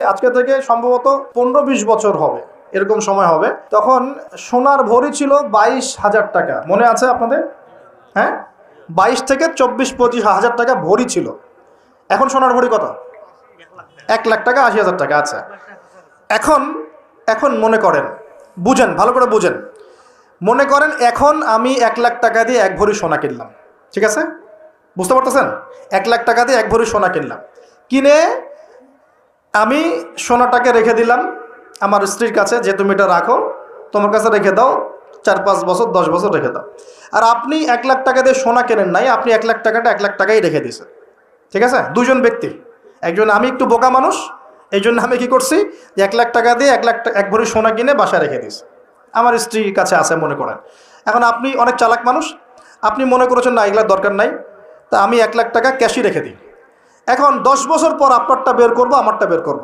আজকে থেকে সম্ভবত 15-20 বছর হবে, এরকম সময় হবে। তখন সোনার ভরি ছিল 22,000 টাকা, মনে আছে আপনাদের? হ্যাঁ, 22 থেকে 24-25 হাজার টাকা ভরি ছিল। এখন সোনার ভরি কত? 1 লাখ টাকা, 80,000 টাকা। আচ্ছা, এখন এখন মনে করেন, বুঝেন, ভালো করে বুঝেন। মনে করেন এখন আমি 1 লাখ টাকা দিয়ে 1 ভরি সোনা কিনলাম, ঠিক আছে? বুঝতে পারতেছেন? 1 লাখ টাকা দিয়ে 1 ভরি সোনা কিনলাম, কিনে আমি সোনাটাকে রেখে দিলাম আমার স্ত্রীর কাছে, যে তুমি এটা রাখো, তোমার কাছে রেখে দাও, 4-5 বছর 10 বছর রেখে দাও। আর আপনি 1 লাখ টাকা দিয়ে সোনা কেনেন নাই, আপনি 1 লাখ টাকাটা 1 লাখ টাকাই রেখে দিয়েছেন, ঠিক আছে? দুজন ব্যক্তি, একজন, আমি একটু বোকা মানুষ, এই জন্য আমি কী করছি, যে 1 লাখ টাকা দিয়ে 1 ভরি সোনা কিনে বাসায় রেখে দিয়েছি, আমার স্ত্রীর কাছে আছে মনে করেন। এখন আপনি অনেক চালাক মানুষ, আপনি মনে করেছেন না এগুলোর দরকার নাই, তা আমি 1 লাখ টাকা ক্যাশই রেখে দিই। এখন 10 বছর পর আপনারটা বের করব, আমারটা বের করব।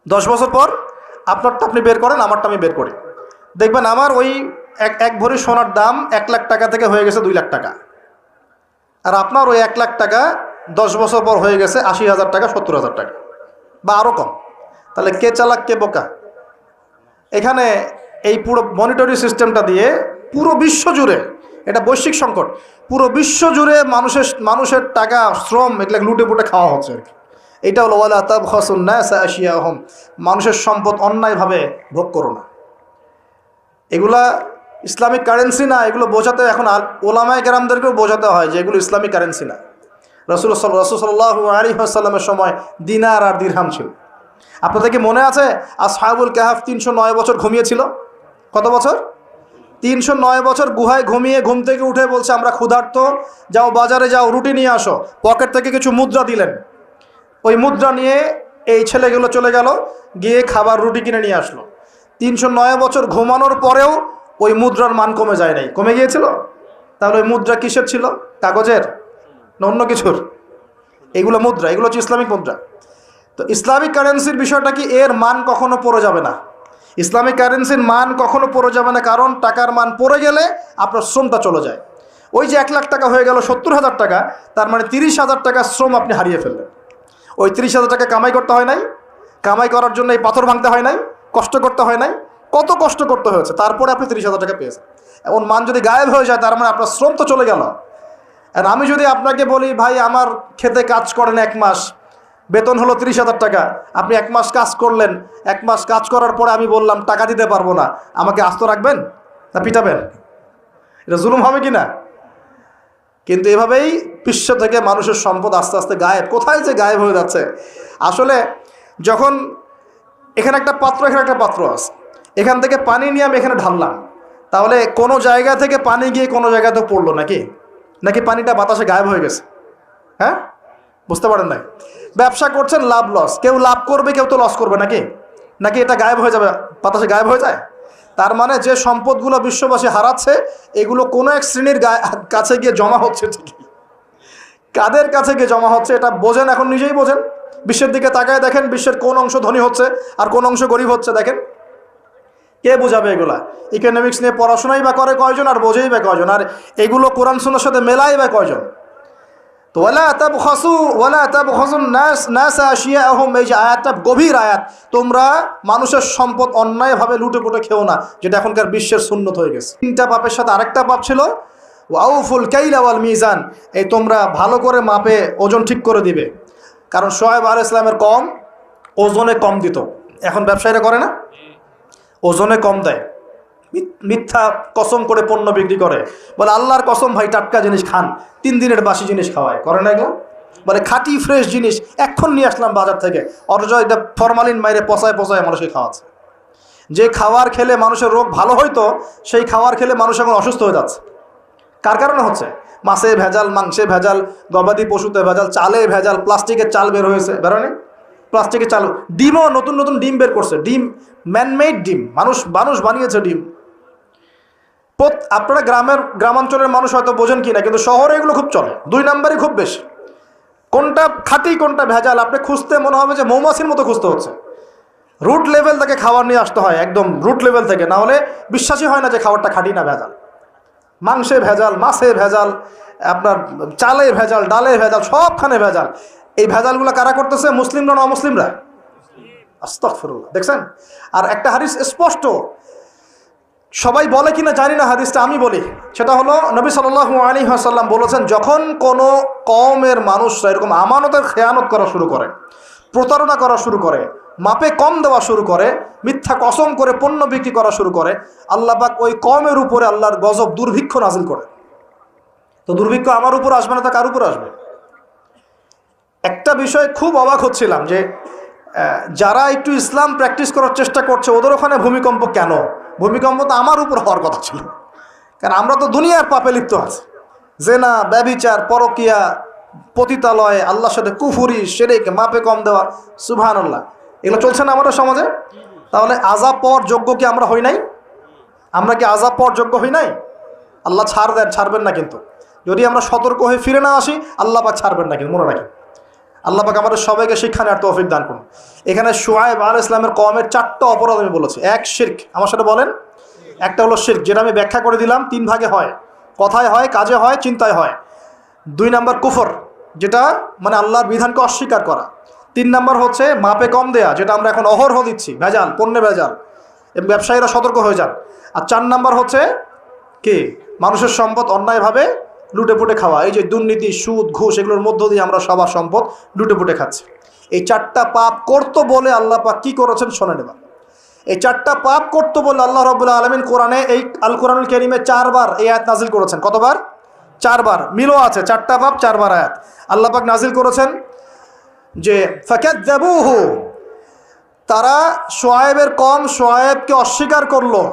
10 বছর পর আপনারটা আপনি বের করেন, আমারটা আমি বের করি। দেখবেন আমার ওই এক ভরি সোনার দাম 1 লাখ টাকা থেকে হয়ে গেছে 2 লাখ টাকা, আর আপনার ওই 1 লাখ টাকা 10 বছর পর হয়ে গেছে 80,000 টাকা, 70,000 টাকা, বা আরও কম। তাহলে কে চালাক কে বোকা? এখানে এই পুরো মনিটরি সিস্টেমটা দিয়ে পুরো বিশ্ব জুড়ে, এটা বৈশ্বিক সংকট, পুরো বিশ্ব জুড়ে মানুষের টাকা, শ্রম, এগুলো লুটে পুটে খাওয়া হচ্ছে আর কি। এটা হলো ওয়ালা তাবখাসুন নাসা আশিয়াহুম, মানুষের সম্পদ অন্যায়ভাবে ভোগ করো না। এগুলা ইসলামিক কারেন্সি না, এগুলো বোঝাতে এখন ওলামায়ে কেরামদেরকেও বোঝাতে হয় যে এগুলো ইসলামিক কারেন্সি না। রাসূল সাল্লাল্লাহু আলাইহি ওয়াসাল্লামের সময় দিনার আর দিরহাম ছিল। আপনাদের কি মনে আছে আসহাবুল কাহাফ 309 বছর ঘুমিয়েছিল? কত বছর? 309 বছর গুহায় ঘুমিয়ে ঘুম থেকে উঠে বলছে আমরা ক্ষুধার্ত, যাও বাজারে যাও, রুটি নিয়ে আসো। পকেট থেকে কিছু মুদ্রা দিলেন, ওই মুদ্রা নিয়ে এই ছেলেগুলো চলে গেল, গিয়ে খাবার রুটি কিনে নিয়ে আসলো। 309 বছর ঘুমানোর পরেও ওই মুদ্রার মান কমে যায় নাই, কমে গিয়েছিল। তাহলে ওই মুদ্রা কিসের ছিল? কাগজের না অন্য কিছুর? এগুলো মুদ্রা, এগুলো হচ্ছে ইসলামিক মুদ্রা। তো ইসলামিক কারেন্সির বিষয়টা কি, এর মান কখনো পড়ে যাবে না। ইসলামিক কারেন্সির মান কখনো পড়ে যাবে না, কারণ টাকার মান পড়ে গেলে আপনার শ্রমটা চলে যায়। ওই যে 1 লাখ টাকা হয়ে গেল 70,000 টাকা, তার মানে 30,000 টাকা শ্রম আপনি হারিয়ে ফেললেন। ওই 30,000 টাকা কামাই করতে হয় নাই, কামাই করার জন্য এই পাথর ভাঙতে হয় নাই, কষ্ট করতে হয় নাই, কত কষ্ট করতে হয়েছে, তারপরে আপনি 30,000 টাকা পেয়েছেন। এমন মান যদি গায়েব হয়ে যায়, তার মানে আপনার শ্রম তো চলে গেল। আর আমি যদি আপনাকে বলি ভাই আমার খেতে কাজ করেন 1 মাস, বেতন হলো 30,000 টাকা, আপনি 1 মাস কাজ করলেন, 1 মাস কাজ করার পরে আমি বললাম টাকা দিতে পারবো না, আমাকে আস্ত রাখবেন না পিটাবেন? এটা জুলুম হবে কি না? কিন্তু এভাবেই বিশ্ব থেকে মানুষের সম্পদ আস্তে আস্তে গায়েব, কোথায় যে গায়েব হয়ে যাচ্ছে। আসলে যখন এখানে একটা পাত্র, এখানে একটা পাত্র আছে, এখান থেকে পানি নিয়ে আমি এখানে ঢাললাম, তাহলে কোনো জায়গা থেকে পানি গিয়ে কোনো জায়গাতে পড়লো নাকি? নাকি পানিটা বাতাসে গায়েব হয়ে গেছে? হ্যাঁ, বুঝতে পারেন নাই? ব্যবসা করছেন, লাভ লস, কেউ লাভ করবে কেউ তো লস করবে, নাকি? নাকি এটা গায়েব হয়ে যাবে, বাতাসে গায়েব হয়ে যায়? তার মানে যে সম্পদগুলো বিশ্ববাসী হারাচ্ছে, এগুলো কোনো এক শ্রেণীর কাছে গিয়ে জমা হচ্ছে ঠিকই। কাদের কাছে গিয়ে জমা হচ্ছে এটা বোঝেন, এখন নিজেই বোঝেন। বিশ্বের দিকে তাকায় দেখেন, বিশ্বের কোন অংশ ধনী হচ্ছে আর কোন অংশ গরিব হচ্ছে, দেখেন। কে বোঝাবে এগুলা? ইকোনমিক্স নিয়ে পড়াশোনাই বা করে কয়জন, আর বোঝেই বা কয়জন, আর এগুলো কোরআন সুন্নাহর সাথে মেলাই বা কয়জন? তো ওয়ালা তাবখাসুন নাস আশিয়াহুম, এই যে আয়াতটা গভীর আয়াত, তোমরা মানুষের সম্পদ অন্যায়ভাবে লুটে পুটে খেও না, যেটা এখনকার বিশ্বের সুন্নত হয়ে গেছে। 3টা পাপের সাথে আরেকটা পাপ ছিল ওয়াউফুল কাইলা ওয়াল মিজান, এই তোমরা ভালো করে মাপে ওজন ঠিক করে দিবে। কারণ শুআয়ব আলাইহিস সালামের কম ওজনে কম দিত, এখন ব্যবসায়ীরা করে না, ওজনে কম দেয়, মিথ্যা কসম করে পণ্য বিক্রি করে, বলে আল্লাহর কসম ভাই টাটকা জিনিস খান, 3 দিনের বাসি জিনিস খাওয়ায়, করে না এগুলো? বলে খাঁটি ফ্রেশ জিনিস এখন নিয়ে আসলাম বাজার থেকে, অথচ এটা ফরমালিন মাইরে পচায় পচায় মানুষকে খাওয়াচ্ছে। যে খাবার খেলে মানুষের রোগ ভালো হইতো, সেই খাবার খেলে মানুষ এখন অসুস্থ হয়ে যাচ্ছে। কার কারণে হচ্ছে? মাছে ভেজাল, মাংসে ভেজাল, গবাদি পশুতে ভেজাল, চালে ভেজাল, প্লাস্টিকের চাল বের হয়েছে, বেরোনি? প্লাস্টিকের চাল, ডিমও নতুন নতুন ডিম বের করছে, ডিম ম্যানমেড ডিম, মানুষ বানিয়েছে ডিম। আপনারা গ্রামাঞ্চলের মানুষ হয়তো বোঝেন কি না, কিন্তু শহরে এগুলো খুব চলে, 2 নাম্বারই খুব বেশি। কোনটা খাঁটি কোনটা ভেজাল আপনি খুঁজতে মনে হবে যে মৌমাছির মতো খুঁজতে হচ্ছে। রুট লেভেল থেকে খাবার নিয়ে আসতে হয়, একদম রুট লেভেল থেকে, না হলে বিশ্বাসই হয় না যে খাবারটা খাঁটি না ভেজাল। মাংসে ভেজাল, মাছে ভেজাল, আপনার চালে ভেজাল, ডালে ভেজাল, সবখানে ভেজাল। এই ভেজালগুলো কারা করতেছে? মুসলিমরা না অমুসলিমরা? আস্তাগফিরুল্লাহ। দেখছেন? আর একটা হাদিস স্পষ্ট, সবাই বলে কিনা জানি না, হাদিসটা আমি বলি। সেটা হলো নবী সাল্লাল্লাহু আলাইহি ওয়াসাল্লাম বলেছেন, যখন কোনো কওমের মানুষরা এরকম আমানতের খেয়ানত করা শুরু করে, প্রতারণা করা শুরু করে, মাপে কম দেওয়া শুরু করে, মিথ্যা কসম করে পণ্য বিক্রি করা শুরু করে, আল্লাহ পাক ওই কওমের উপরে আল্লাহর গজব, দুর্ভিক্ষ নাজিল করে। তো দুর্ভিক্ষ আমার উপর আসবে না, তা কার উপর আসবে? একটা বিষয় খুব অবাক হচ্ছিলাম যে যারা একটু ইসলাম প্র্যাকটিস করার চেষ্টা করছে, ওদের ওখানে ভূমিকম্প কেন? ভূমিকম্প তো আমার উপর হওয়ার কথা ছিল, কারণ আমরা তো দুনিয়ার পাপে লিপ্ত আছি। জেনা, ব্যভিচার, পরকিয়া, পতিতালয়, আল্লাহর সাথে কুফুরি, শিরক, মাপে কম দেওয়া, সুবহানাল্লাহ, এগুলো চলছে না আমাদের সমাজে। তাহলে আযাব পাওয়ার যোগ্য কি আমরা হই নাই? আমরা কি আযাব পাওয়ার যোগ্য হই নাই? আল্লাহ ছাড় দেন, ছাড়বেন না কিন্তু। যদি আমরা সতর্ক হয়ে ফিরে না আসি, আল্লাহ পাক ছাড়বেন না কিন্তু, মনে রাখি। আল্লাহ পাক আমাদের সবাইকে শিক্ষা নেওয়ার তৌফিক দান করুন। এখানে শুআয়ব আলাইহিস সালামের কওমের 4টা অপরাধ আমি বলেছি। এক, শিরক। আমার সাথে বলেন। একটা হলো শিরক, যেটা আমি ব্যাখ্যা করে দিলাম, 3 ভাগে হয়, কথায় হয়, কাজে হয়, চিন্তায় হয়। 2 নাম্বার কুফর, যেটা মানে আল্লাহর বিধানকে অস্বীকার করা। 3 নাম্বার হচ্ছে মাপে কম দেয়া, যেটা আমরা এখন অহরহ দিচ্ছি, ভেজাল, পণ্যে ভেজাল, ব্যবসায়ীরা সতর্ক হয়ে যান। আর 4 নাম্বার হচ্ছে কি? মানুষের সম্পদ অন্যায়ভাবে লুটে পুটে খাওয়া। এই যে দুর্নীতি, সুদ, ঘুষ, এগুলোর মধ্য দিয়ে আমরা সবার সম্পদ লুটে পুটে খাচ্ছি। এই 4টা পাপ করতো বলে আল্লাহ পাক কি করেছেন শোনেন এবার। এই 4টা পাপ করতো বলে আল্লাহ রাব্বুল আলামিন কোরআনে, এই আল কোরআনুল কারীমে 4 বার এই আয়াত নাজিল করেছেন। কতবার? 4 বার। মিলও আছে, 4টা পাপ 4 বার আয়াত আল্লাহ পাক নাজিল করেছেন। যে ফাকাযযাবুহু, তারা শুআয়বের কওম শুআয়বকে অস্বীকার করলো।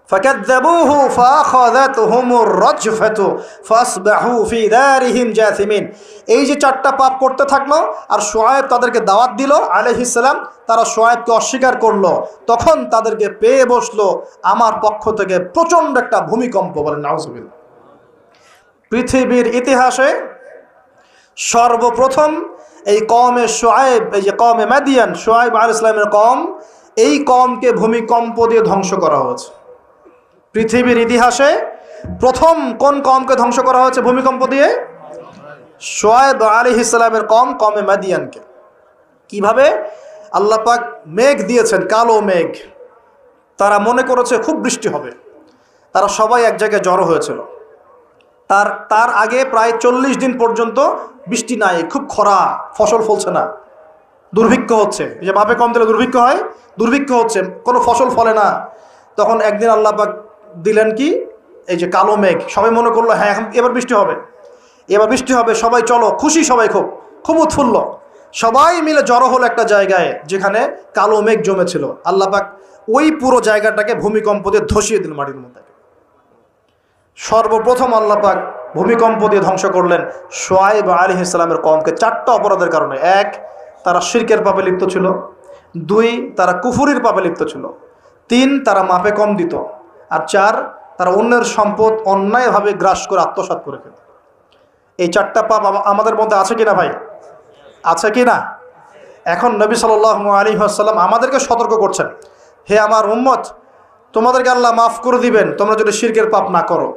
ফাকাযযাবুহু ফাআখাযাতহুমুর রাজফাতু ফাসবাহু ফি দারিহিম জাসিমিন। এই যে 4টা পাপ করতে থাকলো, আর শুআয়ব তাদেরকে দাওয়াত দিল আলাইহিস সালাম, তারা শুআয়বকে অস্বীকার করলো, তখন তাদেরকে পেয়ে বসলো আমার পক্ষ থেকে প্রচণ্ড একটা ভূমিকম্প। বলেন নাউজুবিল্লাহ। পৃথিবীর ইতিহাসে সর্বপ্রথম এই কওমে শুআয়ব, এই যে কওমে মাদিয়ান, শুআয়ব আলাইহিস সালামের কওম, এই কওমকে ভূমিকম্প দিয়ে ধ্বংস করা হয়েছে। পৃথিবীর ইতিহাসে প্রথম কোন কওমকে ধ্বংস করা হয়েছে ভূমিকম্প দিয়ে? শুআয়ব আলাইহিস সালামের কওম, কওমে মাদিয়ানকে। কিভাবে? আল্লাহ পাক মেঘ দিয়েছেন, কালো মেঘ। তারা মনে করেছে খুব বৃষ্টি হবে, তারা সবাই এক জায়গায় জড়ো হয়েছিল। তার আগে প্রায় 40 দিন পর্যন্ত বৃষ্টি নাই, খুব খরা, ফসল ফলছে না, দুর্ভিক্ষ হচ্ছে। এই যে মাপে কম দিলে দুর্ভিক্ষ হয়, দুর্ভিক্ষ হচ্ছে, কোনো ফসল ফলে না। তখন একদিন আল্লাহ পাক দিলেন কি? এই যে কালো মেঘ। সবাই মনে করলো হ্যাঁ এখন এবার বৃষ্টি হবে, এবার বৃষ্টি হবে, সবাই চলো, খুশি, সবাই খুব উৎফুল্ল। সবাই মিলে জড়ো হলো একটা জায়গায় যেখানে কালো মেঘ জমেছিল। আল্লাহ পাক ওই পুরো জায়গাটাকে ভূমিকম্প দিয়ে ধসিয়ে দিল মাটির মধ্যে। সর্বপ্রথম আল্লাহ পাক ভূমিকম্প দিয়ে ধ্বংস করলেন শুআয়ব আলাইহিস সালামের কওমকে 4টা অপরাধের কারণে। 1, তারা শিরকের পাপে লিপ্ত ছিল। 2, তারা কুফরির পাপে লিপ্ত ছিল। 3, তারা মাপে কম দিত। আর 4, তারা অন্যের সম্পদ অন্যায়ভাবে গ্রাস করে আত্মসাৎ করে ফেলত। এই 4টা পাপ আমাদের মধ্যে আছে কিনা ভাই? আছে কি না? এখন নবী সাল্লাল্লাহু আলাইহি ওয়াসাল্লাম আমাদেরকে সতর্ক করছেন, হে আমার উম্মত, তোমাদেরকে আল্লাহ মাফ করে দিবেন তোমরা যদি শিরকের পাপ না করো,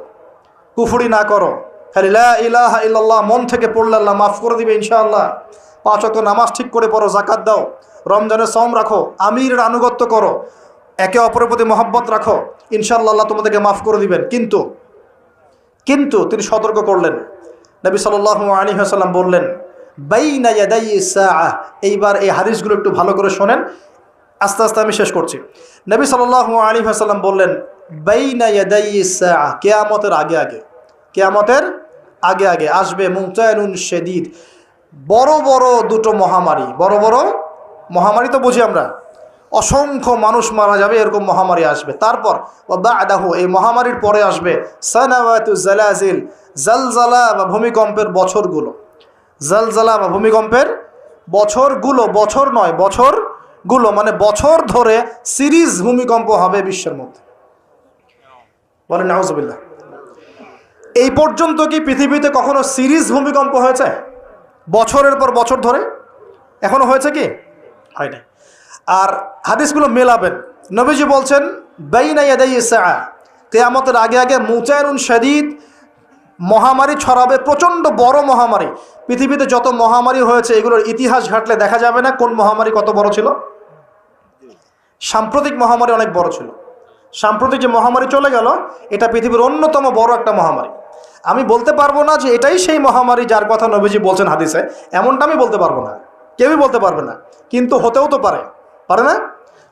কুফরি না করো, খালি লা ইলাহা ইল্লাল্লাহ মন থেকে পড়লে আল্লাহ মাফ করে দিবে ইনশাআল্লাহ। 5 ওয়াক্ত নামাজ ঠিক করে পড়ো, জাকাত দাও, রমজানের সওম রাখো, আমিরের আনুগত্য করো, একে অপরের প্রতি মহব্বত রাখো, ইনশাআল্লাহ আল্লাহ তোমাদেরকে মাফ করে দিবেন। কিন্তু তিনি সতর্ক করলেন। নবী সাল্লাল্লাহু আলাইহি ওয়াসাল্লাম বললেন, বাইনা ইয়াদাই সাআহ। এইবার এই হাদিসগুলো একটু ভালো করে শোনেন, আস্তে আস্তে আমি শেষ করছি। নবী সাল্লাল্লাহু আলাইহি ওয়াসাল্লাম বললেন, বাইনা ইয়াদাই সাআহ, কিয়ামতের আগে আগে, কিয়ামতের আগে আগে আসবে মুনতানুন শাদীদ, বড় বড় দুটো মহামারী। বড় বড় মহামারী তো বুঝি আমরা, অসংখ্য মানুষ মারা যাবে, এরকম মহামারী আসবে। তারপর বাদাহু, এই মহামারীর পরে আসবে সানাওয়াতু জালাজিল, জালজালা বা ভূমিকম্পের বছরগুলো। জালজালা বা ভূমিকম্পের বছরগুলো, বছর নয়, বছরগুলো মানে বছর ধরে সিরিজ ভূমিকম্প হবে বিশ্বের মধ্যে। বলেন নাউজুবিল্লাহ। এই পর্যন্ত কি পৃথিবীতে কখনো সিরিজ ভূমিকম্প হয়েছে বছরের পর বছর ধরে? এখনো হয়েছে কি? হয় না। আর হাদিসগুলো মেলাবেন। নবীজি বলছেন বাইনা ইয়াদাই সাআহ, কিয়ামতের আগে আগে মুতানুন শাদীদ, মহামারী ছড়াবে, প্রচণ্ড বড় মহামারী। পৃথিবীতে যত মহামারী হয়েছে এগুলোর ইতিহাস ঘাটলে দেখা যাবে না কোন মহামারী কত বড় ছিল। সাম্প্রতিক মহামারী অনেক বড় ছিল। সাম্প্রতিক যে মহামারী চলে গেল, এটা পৃথিবীর অন্যতম বড় একটা মহামারী। আমি বলতে পারবো না যে এটাই সেই মহামারী যার কথা নবীজি বলছেন হাদিসে, এমনটা আমি বলতে পারবো না, কেউই বলতে পারবে না, কিন্তু হতেও তো পারে, পারে না?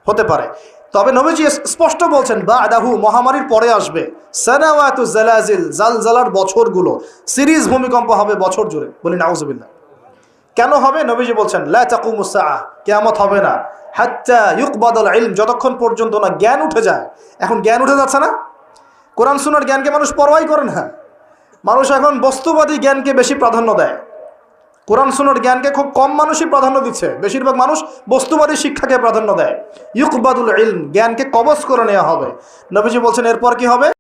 হতে পারে। তবে নবীজি স্পষ্ট বলছেন বাদাহু, মহামারীর পরে আসবে সানাওয়াতু জালাজিল, জালজালার বছরগুলো, সিরিজ ভূমিকম্প হবে বছর জুড়ে। বলি নাউজুবিল্লাহ। কেন হবে? নবীজি বলছেন লা তাকুমুস সাআ, কিয়ামত হবে না হাত্তা ইউকবাদাল ইলম, যতক্ষণ পর্যন্ত না জ্ঞান উঠে যায়। এখন জ্ঞান উঠে যাচ্ছে না, কোরআন সুন্নাহর জ্ঞানকে মানুষ পরোয়াই করে না। মানুষ এখন বস্তুবাদী জ্ঞানকে বেশি প্রাধান্য দেয়, কোরআন সুন্নাহর জ্ঞানকে খুব কম মানুষই প্রাধান্য দিচ্ছে। বেশিরভাগ মানুষ বস্তুবাদী শিক্ষাকে প্রাধান্য দেয়। ইউকবাদুল ইলম, জ্ঞানকে কবজ করে নেওয়া হবে। নবীজি বলছেন এরপর কি হবে?